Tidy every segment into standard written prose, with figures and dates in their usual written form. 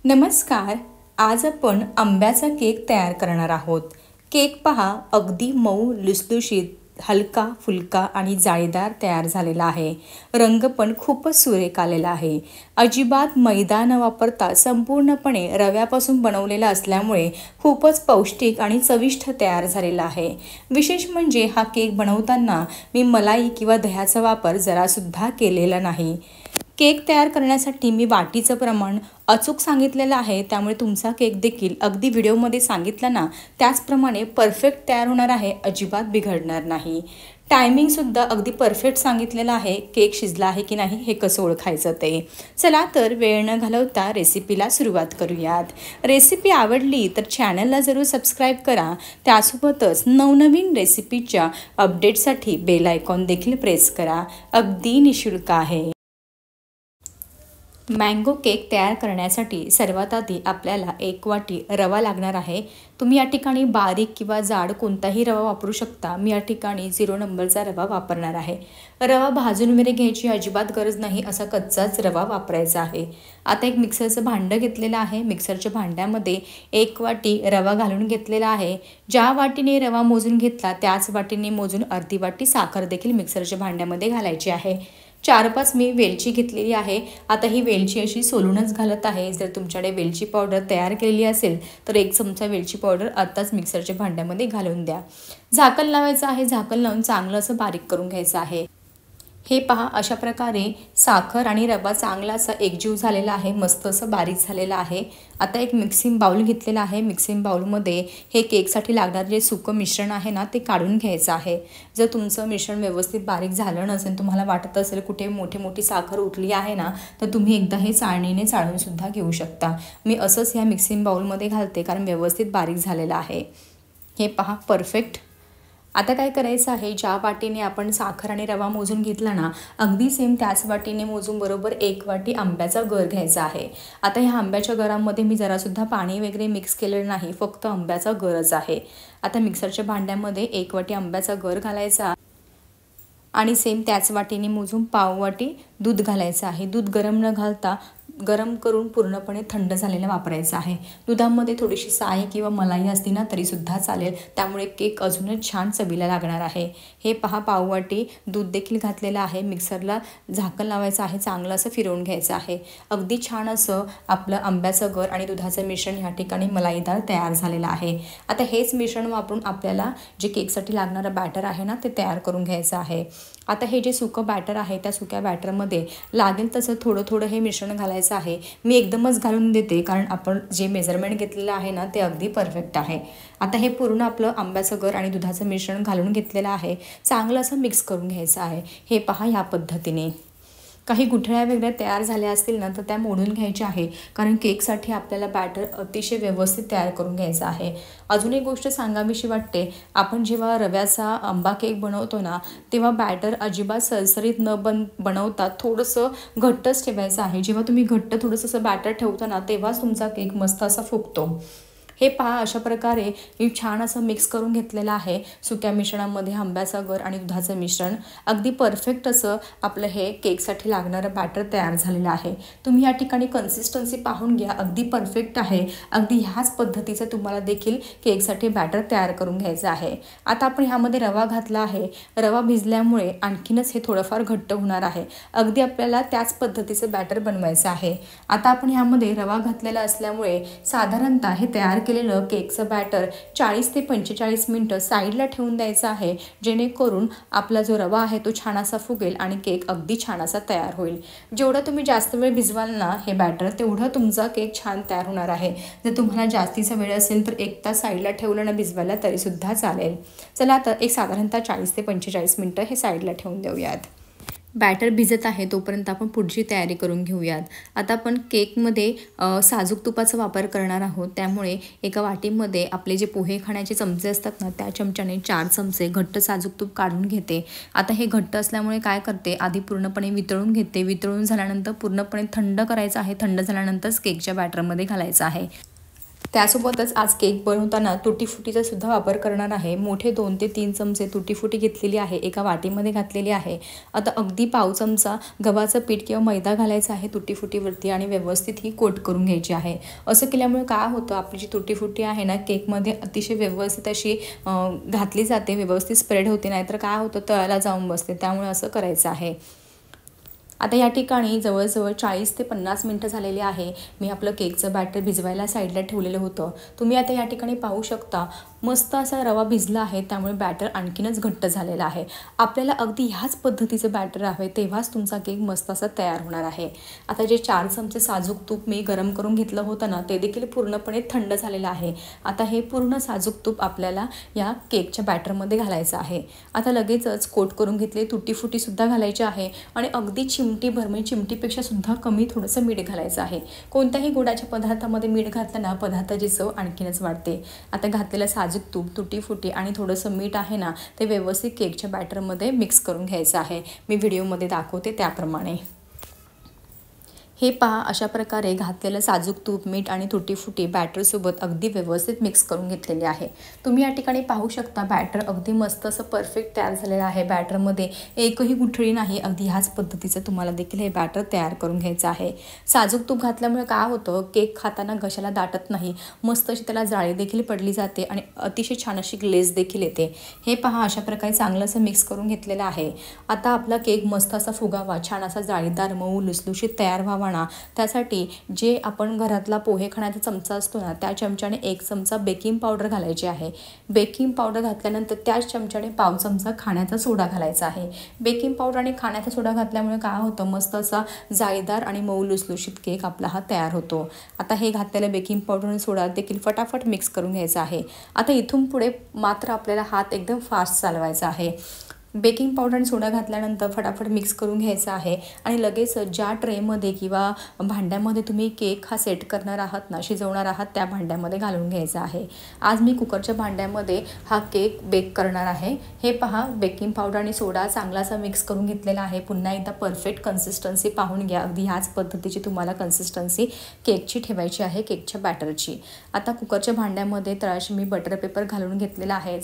नमस्कार. आज आपण आंब्याचा केक तयार करणार आहोत. केक पहा, अगदी मऊ, लुसलुशीत, हलका फुलका आणि जाळीदार तयार झालेला आहे. रंग पण खूपच सुरेख आलेला आहे. अजिबात मैदा न वापरता संपूर्णपणे रव्यापासून बनवलेला असल्यामुळे खूपच पौष्टिक आणि चविष्ट तयार झालेला आहे. विशेष म्हणजे हा केक बनवताना मी मलाई किंवा दह्याचा वापर जरासुद्धा केलेला नाही. केक तयार करण्यासाठी मी वाटीचं प्रमाण अचूक सांगितलेलं आहे, त्यामुळे तुमचा केक देखील अगदी व्हिडिओमध्ये सांगितलं ना त्याचप्रमाणे परफेक्ट तयार होणार आहे, अजिबात बिघडणार नाही. टायमिंगसुद्धा अगदी परफेक्ट सांगितलेलं आहे. केक शिजला आहे की नाही हे कसं ओळखायचं ते. चला तर वेळ न घालवता रेसिपीला सुरुवात करूयात. रेसिपी आवडली तर चॅनलला जरूर सबस्क्राईब करा. त्यासोबतच नवनवीन रेसिपीच्या अपडेटसाठी बेल आयकॉन देखील प्रेस करा. अगदी निःशुल्क आहे. मँगो केक तयार करण्यासाठी सर्वात आधी आपल्याला 1 वाटी रवा लागणार आहे. तुम्ही या ठिकाणी बारीक किंवा जाड कोणताही रवा वापरू शकता. मी या ठिकाणी 0 नंबरचा रवा वापरणार आहे. रवा भाजून वगैरे घ्यायची अजिबात गरज नाही, असा कच्चाच रवा वापरायचा आहे. आता एक मिक्सरचं भांडं घेतलेलं आहे. मिक्सरच्या भांड्यामध्ये 1 वाटी रवा घालून घेतलेला आहे. ज्या वाटीने रवा मोजून घेतला त्याच वाटीने मोजून अर्धी वाटी साखर देखील मिक्सरच्या भांड्यामध्ये घालायची आहे. 4-5 मी वेलची घेतलेली आहे. आता ही वेलची अशी सोलूनच घालत आहे. जर तुमच्याकडे वेलची पावडर तयार केलेली असेल तर 1 चमचा वेलची पावडर आत्ताच मिक्सरच्या भांड्यामध्ये घालून द्या. झाकण लावायचं आहे. झाकण लावून चांगलं असं बारीक करून घ्यायचं आहे. हे पहा, अशा प्रकारे साखर आणि रवा चांगला असा एकजीव झालेला आहे, मस्त असं बारीक झालेलं आहे. आता एक मिक्सिंग बाउल घेतलेला आहे. मिक्सिंग बाउलमध्ये हे केकसाठी लागणारे जे सुकं मिश्रण आहे ना ते काढून घ्यायचं आहे. जर तुमचं मिश्रण व्यवस्थित बारीक झालं नसेल, तुम्हाला वाटत असेल कुठे मोठी साखर उठली आहे ना, तर तुम्ही एकदा हे चाळणीने चाळूनसुद्धा घेऊ शकता. मी असंच ह्या मिक्सिंग बाउलमध्ये घालते कारण व्यवस्थित बारीक झालेलं आहे. हे पहा, परफेक्ट. आता काय करायचं आहे, ज्या वाटीने आपण साखर आणि रवा मोजून घेतला ना अगदी सेम त्याच वाटीने मोजून बरोबर 1 वाटी आंब्याचा गर घ्यायचा आहे. आता ह्या आंब्याच्या गरामध्ये मी जरासुद्धा पाणी वगैरे मिक्स केलेलं नाही, फक्त आंब्याचा गरच आहे. आता मिक्सरच्या भांड्यामध्ये 1 वाटी आंब्याचा गर घालायचा आणि सेम त्याच वाटीने मोजून पाव वाटी दूध घालायचं आहे. दूध गरम न घालता गरम करून पूर्णपणे थंड झालेलं वापरायचं आहे. दुधामध्ये थोडीशी साय किंवा मलाई असती ना तरीसुद्धा चालेल, त्यामुळे केक अजूनच छान चवीला लागणार आहे. हे पहा, पाव वाटी दूध देखील घातलेलं आहे. मिक्सरला झाकण लावायचं आहे, चांगलं असं फिरवून घ्यायचं आहे. अगदी छान असं आपलं आंब्याचं गर आणि दुधाचं मिश्रण ह्या ठिकाणी मलाईदार तयार झालेलं आहे. आता हेच मिश्रण वापरून आपल्याला जे केकसाठी लागणारं बॅटर आहे ना ते तयार करून घ्यायचं आहे. आता हे जे सुकं बॅटर आहे त्या सुक्या बॅटरमध्ये लागेल तसं थोडं थोडं हे मिश्रण घालायचं आहे. मी एकदमच घालून देते कारण आपण जे मेजरमेंट घेतलेलं आहे ना ते अगदी परफेक्ट आहे. आता हे पूर्ण आपलं आंब्याचं गर आणि दुधाचं मिश्रण घालून घेतलेलं आहे. चांगलं असं मिक्स करून घ्यायचं आहे. हे पहा, ह्या पद्धतीने काही गुठळ्या वगैरे तयार झाल्या असतील ना तर त्या मोडून घ्यायच्या आहे, कारण केकसाठी आपल्याला बॅटर अतिशय व्यवस्थित तयार करून घ्यायचं आहे. अजून एक गोष्ट सांगावीशी वाटते, आपण जेव्हा रव्याचा आंबा केक बनवतो ना तेव्हा बॅटर अजिबात सरसरीत न बनवता थोडंसं घट्टच ठेवायचं आहे. जेव्हा तुम्ही घट्ट थोडंसं असं बॅटर ठेवता ना तेव्हाच तुमचा केक मस्त असा फुगतो. हे पहा, अशा प्रकारे मी छान असं मिक्स करून घेतलेलं आहे. सुक्या मिश्रणामध्ये आंब्याचा गर आणि दुधाचं मिश्रण अगदी परफेक्ट असं आपलं हे केकसाठी लागणारं बॅटर तयार झालेलं आहे. तुम्ही या ठिकाणी कन्सिस्टन्सी पाहून घ्या, अगदी परफेक्ट आहे. अगदी ह्याच पद्धतीचं तुम्हाला देखील केकसाठी बॅटर तयार करून घ्यायचं आहे. आता आपण ह्यामध्ये रवा घातला आहे. रवा भिजल्यामुळे आणखीनच हे थोडंफार घट्ट होणार आहे. अगदी आपल्याला त्याच पद्धतीचं बॅटर बनवायचं आहे. आता आपण ह्यामध्ये रवा घातलेला असल्यामुळे साधारणतः हे तयार केलेलं केकचं बॅटर 40 ते 45 मिनटं साईडला ठेवून द्यायचं आहे, जेणेकरून आपला जो रवा आहे तो छान असा फुगेल आणि केक अगदी छान असा तयार होईल. जेवढं तुम्ही जास्त वेळ भिजवाल ना हे बॅटर तेवढं तुमचा केक छान तयार होणार आहे. जर तुम्हाला जास्तीचा वेळ असेल तर 1 तास साईडला ठेवलं ना भिजवायला तरीसुद्धा चालेल. चला तर एक साधारणतः 40 ते 45 मिनटं हे साईडला ठेवून देऊयात. बॅटर भिजत आहे तोपर्यंत आपण पुढची तयारी करून घेऊयात. आता आपण केकमध्ये साजूक तुपाचा वापर करणार आहोत, त्यामुळे एका वाटीमध्ये आपले जे पोहे खाण्याचे चमचे असतात ना त्या चमच्याने 4 चमचे घट्ट साजूक तूप काढून घेते. आता हे घट्ट असल्यामुळे काय करते, आधी पूर्णपणे वितळून घेते. वितळून झाल्यानंतर पूर्णपणे थंड करायचं आहे. थंड झाल्यानंतरच केकच्या बॅटरमध्ये घालायचं आहे. त्यासोबतच आज केक बनवताना तुटी फुटीचा सुद्धा वापर करणार आहे। मोठे 2 ते 3 चमचे तुटी फुटी घेतलेली आहे, एका वाटीमध्ये घातलेली आहे। आता अगदी पाव चमचा गव्हाचं पीठ किंवा मैदा घालायचा आहे तुटी फुटीवरती आणि व्यवस्थित ही कोट करून घ्यायची आहे। असं केल्यामुळे काय होतं, आपली जी तुटी फुटी आहे ना केकमध्ये अतिशय व्यवस्थित अशी घातली जाते, व्यवस्थित स्प्रेड होते, नाहीतर काय होतं तळाला जाऊन बसते, त्यामुळे असं करायचं आहे। आता या ठिकाणी जवळजवळ 40 ते 50 मिनिटं झालेली आहे। मी आपलं केकचं बॅटर भिजवायला साईडला ठेवलेलं होतं। तुम्ही आता या ठिकाणी पाहू शकता मस्त असा रवा भिजला आहे, त्यामुळे बॅटर आणखीनच घट्ट झालेला आहे। आपल्याला अगदी ह्याच पद्धतीचं बॅटर आहे, तेव्हाच तुमचा केक मस्त असा तयार होणार आहे। आता जे 4 चमचे साजूक तूप मी गरम करून घेतलं होतं ना, ते देखील पूर्णपणे थंड झालेलं आहे। आता हे पूर्ण साजूक तूप आपल्याला या केकच्या बॅटरमध्ये घालायचं आहे। आता लगेचच कोट करून घेतले तुटी फुटीसुद्धा घालायची आहे आणि अगदी चिमटीभर, म्हणजे चिमटीपेक्षा सुद्धा कमी थोडंसं मीठ घालायचं आहे। कोणत्याही गोडाच्या पदार्थामध्ये मीठ घातल्यानं पदार्थाची चव आणखीनच वाढते। आता घातलेलं साजूक तूप, तुटी फुटी आणि थोडंसं मीठ आहे ना, ते व्यवस्थित केकच्या बॅटरमध्ये मिक्स करून घ्यायचं आहे। मी व्हिडिओमध्ये दाखवते त्याप्रमाणे। हे पहा, अशा प्रकारे घातलेलं साजूक तूप, मीठ आणि तुटी फुटी बॅटरसोबत अगदी व्यवस्थित मिक्स करून घेतलेले आहे। तुम्ही या ठिकाणी पाहू शकता बॅटर अगदी मस्त असं परफेक्ट तयार झालेलं आहे। बॅटरमध्ये एकही गुठळी नाही। अगदी ह्याच पद्धतीचं तुम्हाला देखील हे बॅटर तयार करून घ्यायचं आहे। साजूक तूप घातल्यामुळे काय होतं, केक खाताना घशाला दाटत नाही, मस्त अशी त्याला जाळी देखील पडली जाते आणि अतिशय छान अशी ग्लेज देखील येते। हे पहा, अशा प्रकारे चांगलं असं मिक्स करून घेतलेलं आहे। आता आपला केक मस्त असा फुगावा, छान असा जाळीदार मऊ लुसलुशीत तयार व्हावा ना, त्यासाठी जे आपण घरातला पोहे खाण्याचा चमचा असतो ना, त्या चमच्याने 1 चमचा बेकिंग पावडर घालायची आहे। बेकिंग पावडर घातल्यानंतर त्याच चमच्याने पाव चमचा खाण्याचा सोडा घालायचा आहे। बेकिंग पावडर आणि खाण्याचा सोडा घातल्यामुळे काय होतं, मस्त असा जाळीदार आणि मऊ लुसलुशीत केक आपला हा तयार होतो। आता हे घातलेलं बेकिंग पावडर आणि सोडा देखील फटाफट मिक्स करून घ्यायचा आहे। आता इथून पुढे मात्र आपल्याला हात एकदम फास्ट चालवायचा आहे। बेकिंग पावडर आणि सोडा घातल्यानंतर फटाफट मिक्स करून घ्यायचा आहे आणि लगेच ज्या ट्रेमध्ये किंवा भांड्यामध्ये तुम्ही केक हा सेट करणार आहात ना, शिजवणार आहात, त्या भांड्यामध्ये घालून घ्यायचा आहे। आज मी कुकरच्या भांड्यामध्ये हा केक बेक करणार आहे। हे पहा, बेकिंग पावडर आणि सोडा चांगलासा मिक्स करून घेतलेला आहे। पुन्हा एकदा परफेक्ट कन्सिस्टन्सी पाहून घ्या। अगदी ह्याच पद्धतीची तुम्हाला कन्सिस्टन्सी केकची ठेवायची आहे, केकच्या बॅटरची। आता कुकरच्या भांड्यामध्ये तळाशी मी बटर पेपर घालून घेतलेला आहे।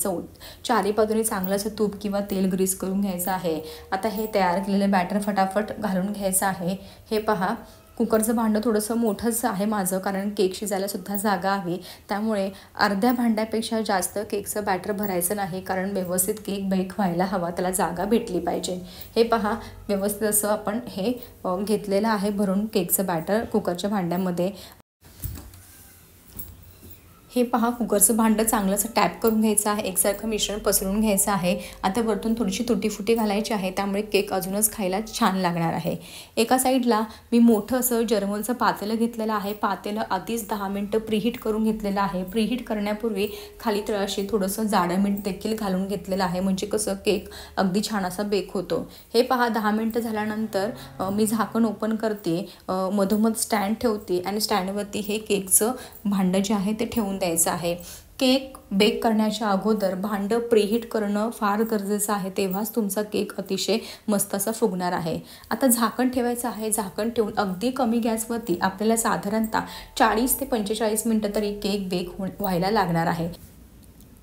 चारी बाजूने चांगलं असं तूप किंवा तेल ग्रीस करून घ्यायचं आहे। आता हे तयार केलेलं बॅटर फटाफट घालून घ्यायचं आहे। हे पहा, कुकरचं भांडं थोडंसं मोठंच आहे माझं, कारण केक शिजायला सुद्धा जागा हवी, त्यामुळे अर्ध्या भांड्यापेक्षा जास्त केकचं बॅटर भरायचं नाही, कारण व्यवस्थित केक बेक व्हायला हवा, त्याला जागा भेटली पाहिजे। हे पहा, व्यवस्थित असं आपण हे घेतलेलं आहे भरून केकचं बॅटर कुकरच्या भांड्यामध्ये। हे पहा, कुकरचं भांडं चांगलं असं टॅप करून घ्यायचं आहे, एकसारखं मिश्रण पसरून घ्यायचं आहे। आता वरतून थोडीशी तुटी फुटी घालायची आहे, त्यामुळे केक अजूनच खायला छान लागणार आहे। एका साईडला मी मोठं असं जर्मलचं पातेलं घेतलेलं आहे। पातेलं आधीच 10 मिनिटं प्रीहीट करून घेतलेलं आहे। प्रीहीट करण्यापूर्वी खाली तळाशी थोडंसं जाडं मीठ देखील घालून घेतलेलं आहे, म्हणजे कसं केक अगदी छान असा बेक होतो। हे पहा, 10 मिनिटं झाल्यानंतर मी झाकण ओपन करते, मधोमध स्टँड ठेवते आणि स्टँडवरती हे केकचं भांडं जे आहे ते ठेवून द्यायचं आहे। केक बेक करण्याच्या अगोदर भांडं प्रीहीट करणं फार गरजेचं आहे, तेव्हाच तुमचा केक अतिशय मस्त असा फुगणार आहे। आता झाकण ठेवायचं आहे। झाकण ठेवून अगदी कमी गॅसवरती आपल्याला साधारणतः 40 ते 45 मिनिटं तरी केक बेक व्हायला लागणार आहे।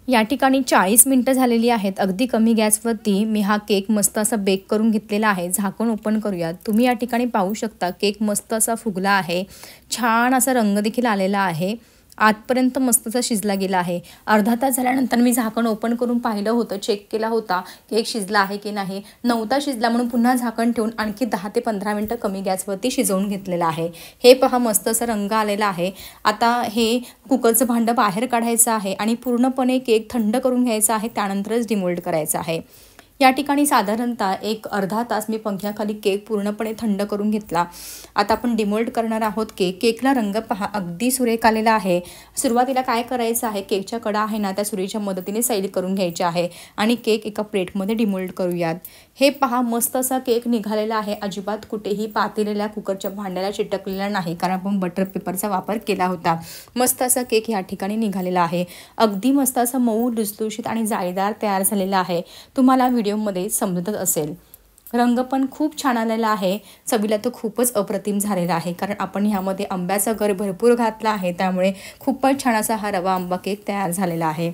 या ठिकाणी 40 मिनिटं झालेली आहेत। अगदी कमी गॅसवरती मी हा केक मस्त असा बेक करून घेतलेला आहे। झाकण ओपन करूयात। तुम्ही या ठिकाणी पाहू शकता केक मस्त असा फुगला आहे, छान असा रंग देखील आलेला आहे, आतपर्यंत मस्त असा शिजला गेला आहे। अर्धा तास झाल्यानंतर मी झाकण ओपन करून पाहिलं होतं, चेक केला होता केक शिजला आहे की नाही, नव्हता शिजला, म्हणून पुन्हा झाकण ठेवून आणखी 10 ते 15 मिनिटं कमी गॅसवरती शिजवून घेतलेलं आहे। हे पहा, मस्त असा रंग आलेला आहे। आता हे कुकरचं भांडं बाहेर काढायचं आहे आणि पूर्णपणे केक थंड करून घ्यायचा आहे, त्यानंतरच डिमोल्ड करायचं आहे। या ठिकाणी साधारणतः एक अर्धा तास मी पंख्याखाली केक पूर्णपणे थंड करून घेतला। आता आपण डिमोल्ड करणार आहोत केक। केकला रंग पहा, अगदी सुरेख आलेला आहे। सुरुवातीला काय करायचं आहे, केकच्या कडा आहे ना, त्या सुरीच्या मदतीने सैल करून घ्यायचे आहे आणि केक एका प्लेटमध्ये डिमोल्ड करूयात। हे पहा, मस्त असा केक निघालेला आहे। अजिबात कुठेही पातेलेल्या कुकरच्या भांड्याला चिटकलेला नाही, कारण आपण बटर पेपरचा वापर केला होता। मस्त असा केक या ठिकाणी निघालेला आहे। अगदी मस्त असा मऊ लुसलुशीत आणि जाळीदार तयार झालेला आहे। तुम्हाला व्हिडिओमध्ये समजतच असेल। रंग पण खूप छान आलेला आहे. चवीला तो खूपच अप्रतिम झालेला आहे, कारण आपण ह्यामध्ये आंब्याचा गर भरपूर घातला आहे, त्यामुळे खूपच छान असा हा रवा आंबा केक तयार झालेला आहे.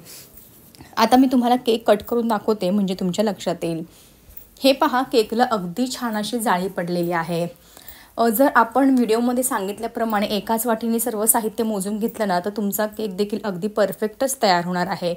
आता मी तुम्हाला केक कट करून दाखवते म्हणजे तुमच्या लक्षात येईल. हे पहा, केकला अगदी छान अशी जाळी पडलेली आहे. जर आपण व्हिडिओमध्ये सांगितल्याप्रमाणे एकाच वाटीने सर्व साहित्य मोजून घेतलं ना, तर तुमचा केक देखील अगदी परफेक्टच तयार होणार आहे.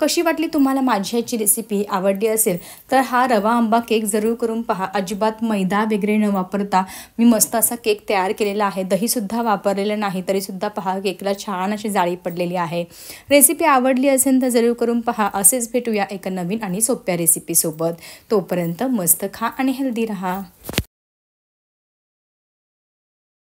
कशी वाटली तुम्हाला माझी ह्याची रेसिपी? आवडली असेल तर हा रवा आंबा केक जरूर करून पहा. अजिबात मैदा वगैरे न वापरता मी मस्त असा केक तयार केलेला आहे. दहीसुद्धा वापरलेलं नाही, तरीसुद्धा पहा केकला छान अशी जाळी पडलेली आहे. रेसिपी आवडली असेल तर जरूर करून पहा. असेच भेटूया एका नवीन आणि सोप्या रेसिपीसोबत. तोपर्यंत मस्त खा आणि हेल्दी राहा.